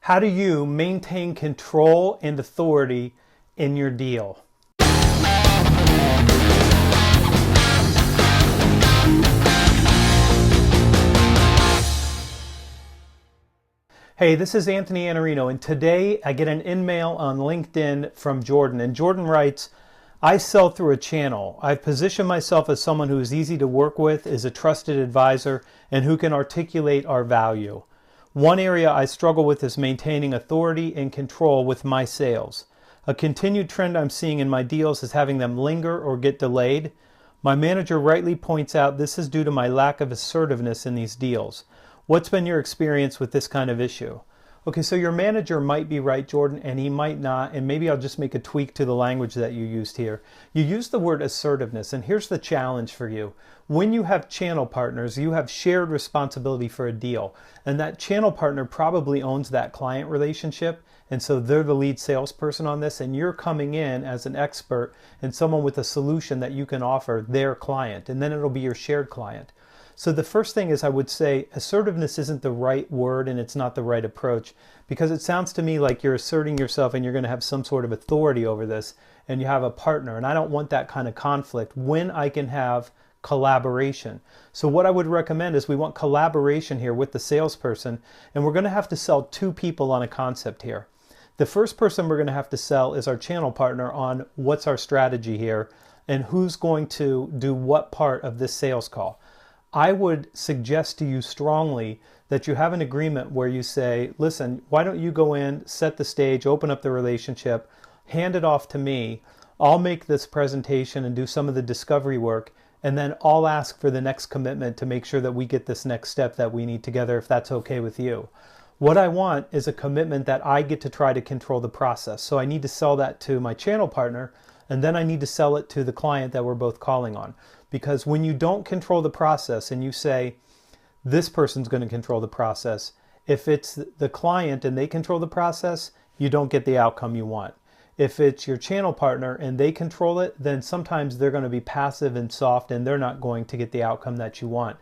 How do you maintain control and authority in your deal? Hey, this is Anthony Iannarino, and today I get an email on LinkedIn from Jordan. And Jordan writes, I sell through a channel. I've positioned myself as someone who is easy to work with, is a trusted advisor, and who can articulate our value. One area I struggle with is maintaining authority and control with my sales. A continued trend I'm seeing in my deals is having them linger or get delayed. My manager rightly points out this is due to my lack of assertiveness in these deals. What's been your experience with this kind of issue? Okay, so your manager might be right, Jordan, and he might not, and maybe I'll just make a tweak to the language that you used here. You used the word assertiveness, and here's the challenge for you. When you have channel partners, you have shared responsibility for a deal, and that channel partner probably owns that client relationship, and so they're the lead salesperson on this, and you're coming in as an expert and someone with a solution that you can offer their client, and then it'll be your shared client. So the first thing is I would say assertiveness isn't the right word and it's not the right approach, because it sounds to me like you're asserting yourself and you're going to have some sort of authority over this and you have a partner, and I don't want that kind of conflict when I can have collaboration. So what I would recommend is we want collaboration here with the salesperson, and we're going to have to sell two people on a concept here. The first person we're going to have to sell is our channel partner on what's our strategy here and who's going to do what part of this sales call. I would suggest to you strongly that you have an agreement where you say, listen, why don't you go in, set the stage, open up the relationship, hand it off to me. I'll make this presentation and do some of the discovery work, and then I'll ask for the next commitment to make sure that we get this next step that we need together, if that's okay with you. What I want is a commitment that I get to try to control the process. So I need to sell that to my channel partner, and then I need to sell it to the client that we're both calling on. Because when you don't control the process and you say, this person's going to control the process, if it's the client and they control the process, you don't get the outcome you want. If it's your channel partner and they control it, then sometimes they're going to be passive and soft and they're not going to get the outcome that you want.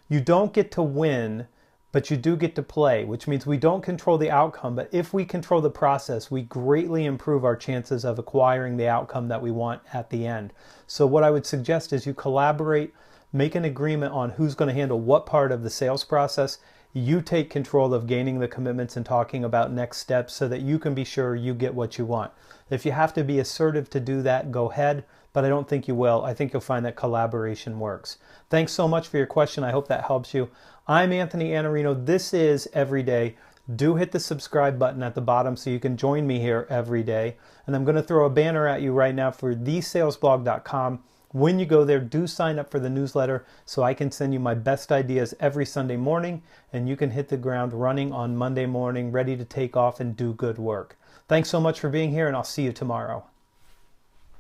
You don't get to win, but you do get to play, which means we don't control the outcome, but if we control the process, we greatly improve our chances of acquiring the outcome that we want at the end. So what I would suggest is you collaborate, make an agreement on who's going to handle what part of the sales process. You take control of gaining the commitments and talking about next steps so that you can be sure you get what you want. If you have to be assertive to do that, go ahead, but I don't think you will. I think you'll find that collaboration works. Thanks so much for your question. I hope that helps you. I'm Anthony Iannarino. This is Everyday. Do hit the subscribe button at the bottom so you can join me here every day. And I'm going to throw a banner at you right now for thesalesblog.com. When you go there, do sign up for the newsletter so I can send you my best ideas every Sunday morning, and you can hit the ground running on Monday morning, ready to take off and do good work. Thanks so much for being here, and I'll see you tomorrow.